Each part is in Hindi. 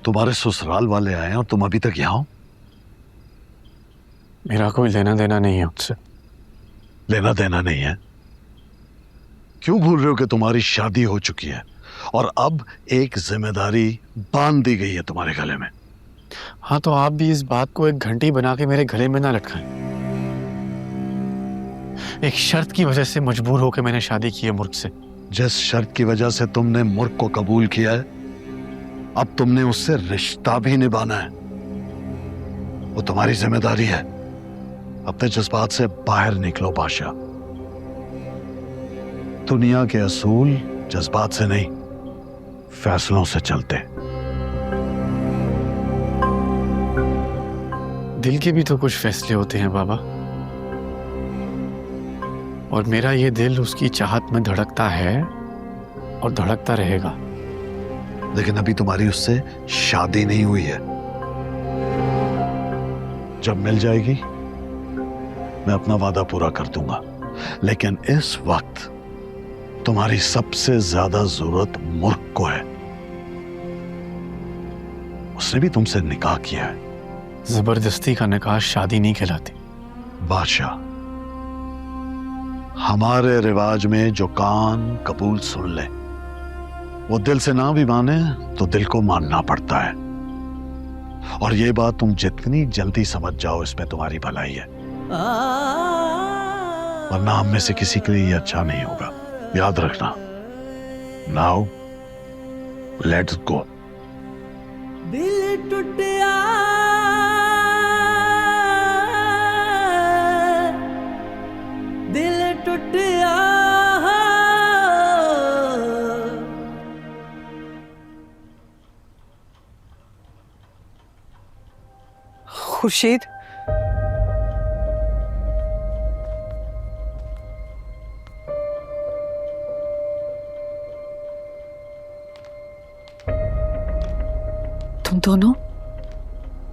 तुम्हारे ससुराल वाले आए और तुम अभी तक यहाँ हो? मेरा कोई लेना देना नहीं है उनसे। लेना देना नहीं है? क्यों भूल रहे हो कि तुम्हारी शादी हो चुकी है और अब एक जिम्मेदारी बांध दी गई है तुम्हारे गले में? हाँ, तो आप भी इस बात को एक घंटी बना के मेरे गले में ना लटकाएं। एक शर्त की वजह से मजबूर होकर मैंने शादी की है मुर्ख से। जिस शर्त की वजह से तुमने मुर्ख को कबूल किया है, अब तुमने उससे रिश्ता भी निभाना है। वो तुम्हारी जिम्मेदारी है। अपने जज्बात से बाहर निकलो बादशाह। दुनिया के असूल जज्बात से नहीं, फैसलों से चलते। दिल के भी तो कुछ फैसले होते हैं बाबा, और मेरा ये दिल उसकी चाहत में धड़कता है और धड़कता रहेगा। लेकिन अभी तुम्हारी उससे शादी नहीं हुई है। जब मिल जाएगी मैं अपना वादा पूरा कर दूंगा, लेकिन इस वक्त तुम्हारी सबसे ज्यादा जरूरत मुर्ख को है। उसने भी तुमसे निकाह किया है। जबरदस्ती का निकाह शादी नहीं कहलाती। बादशाह, हमारे रिवाज में जो कान कबूल सुन ले वो दिल से ना भी माने तो दिल को मानना पड़ता है। और ये बात तुम जितनी जल्दी समझ जाओ इसमें तुम्हारी भलाई है, वरना हम में से किसी के लिए ये अच्छा नहीं होगा। याद रखना। Now let's go. दिल टूटिया दिल टूटिया खुर्शीद, तुम दोनों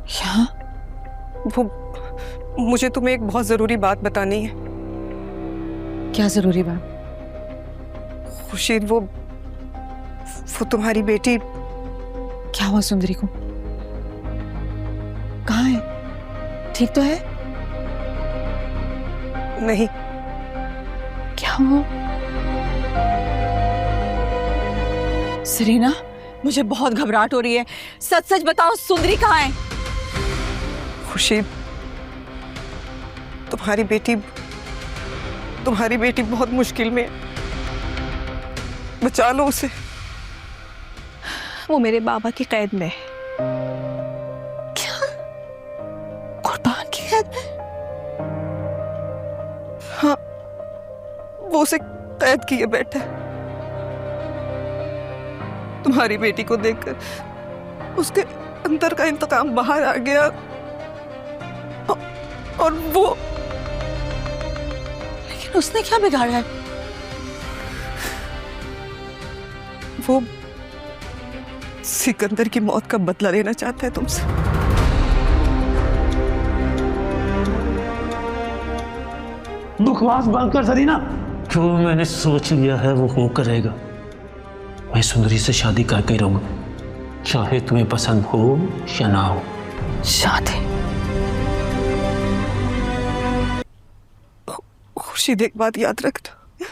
यहाँ? वो मुझे तुम्हें एक बहुत जरूरी बात बतानी है। क्या जरूरी बात? खुर्शीद, वो तुम्हारी बेटी। क्या हुआ सुंदरी को? कहाँ है? ठीक तो है? नहीं। क्या हुआ? सरीना, मुझे बहुत घबराहट हो रही है। सच सच बताओ, सुंदरी कहाँ है? खुर्शीद, तुम्हारी बेटी बहुत मुश्किल में है। बचा लो उसे। वो मेरे बाबा की कैद में है। क्या? कुर्बान की कैद में? हाँ, वो उसे कैद किए बैठा है। तुम्हारी बेटी को देखकर उसके अंदर का इंतकाम बाहर आ गया और वो। लेकिन उसने क्या बिगाड़ा है? वो सिकंदर की मौत का बदला लेना चाहता है तुमसे। बकवास बंद कर सरीना। जो मैंने सोच लिया है वो हो करेगा। मैं सुंदरी से शादी करके ही रहूंगा, चाहे तुम्हें पसंद हो या ना हो। शादी? खुर्शीद, एक बात याद रखना,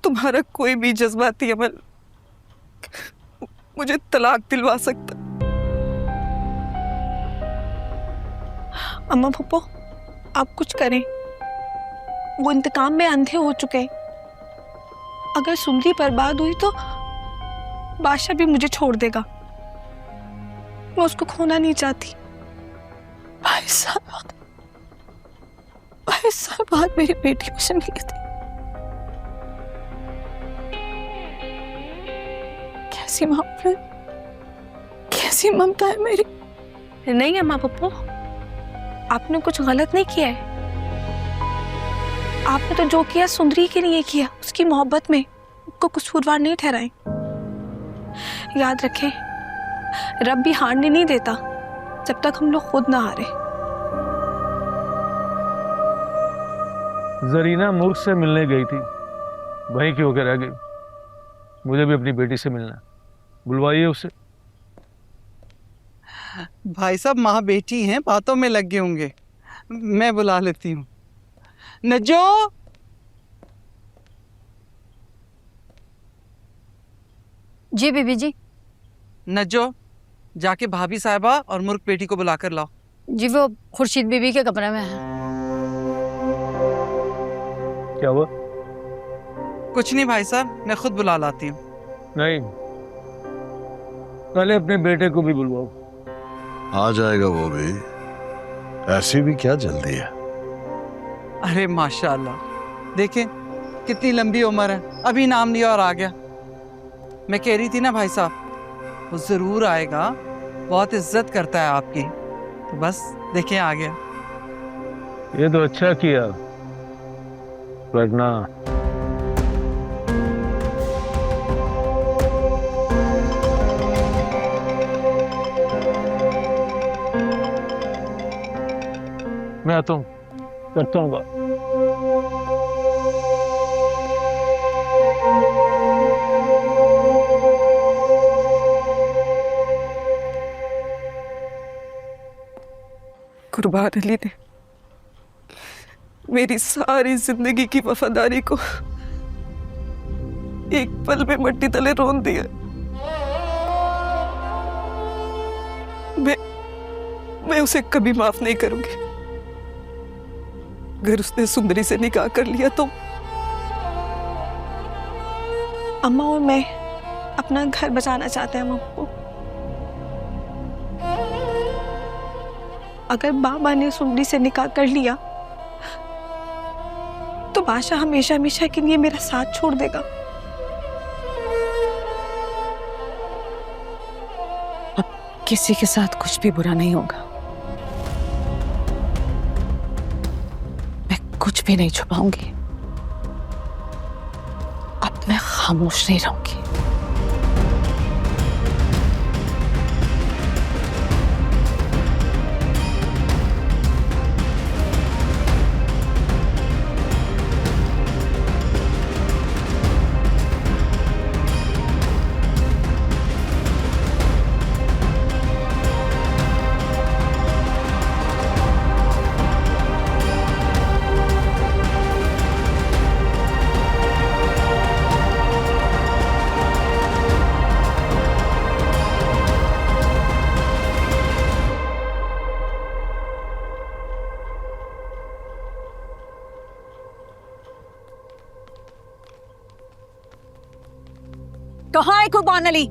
तुम्हारा कोई भी जज्बाती अमल मुझे तलाक दिलवा सकता। अम्मा पप्पो, आप कुछ करें। वो इंतकाम में अंधे हो चुके हैं। अगर सुंदरी बर्बाद हुई तो बादशाह भी मुझे छोड़ देगा। मैं उसको खोना नहीं चाहती। भाई साहब बात मेरी बेटी को सुन ली थी। कैसी मोहब्बत, कैसी ममता है मेरी। नहीं अम्मा पप्पो, आपने कुछ गलत नहीं किया है। आपने तो जो किया सुंदरी के लिए किया, उसकी मोहब्बत में उसको कसूरवार नहीं ठहराए। याद रखें, रब भी हारने नहीं देता जब तक हम लोग खुद ना हारे। जरीना मुर्ख से मिलने गई थी, वहीं की होकर रह गई। मुझे भी अपनी बेटी से मिलना है, बुलवाइए उसे। भाई साहब माँ बेटी हैं, बातों में लग गए होंगे। मैं बुला लेती हूँ। नज्जो, जी बीबी जी। नज्जो, जाके भाभी साहिबा और मुर्ख बेटी को बुला कर लाओ। जी वो खुर्शीद बीबी के कमरे में है। क्या हुआ? कुछ नहीं भाई साहब, मैं खुद बुला लाती हूँ। नहीं, पहले अपने बेटे को भी बुलवाओ। आ जाएगा वो भी, ऐसी भी क्या जल्दी है। अरे माशाल्लाह, देखें कितनी लंबी उम्र है, अभी नाम लिया और आ गया। मैं कह रही थी ना भाई साहब, वो जरूर आएगा, बहुत इज्जत करता है आपकी। तो बस देखें आ गया। ये तो अच्छा किया, वरना मैं आता हूँ, करता हूँ बात। कुर्बान अली ने मेरी सारी जिंदगी की वफादारी को एक पल में मट्टी तले रोन दिया। मैं उसे कभी माफ नहीं करूंगी। अगर उसने सुंदरी से निकाह कर लिया तो अम्मा और मैं अपना घर बचाना चाहते हैं अम्मा। अगर बाबा ने सुंदरी से निकाह कर लिया तो बादशाह हमेशा हमेशा के लिए मेरा साथ छोड़ देगा। अब किसी के साथ कुछ भी बुरा नहीं होगा। मैं कुछ भी नहीं छुपाऊंगी। अब मैं खामोश नहीं रहूंगी। कहाँ है कुर्बान अली?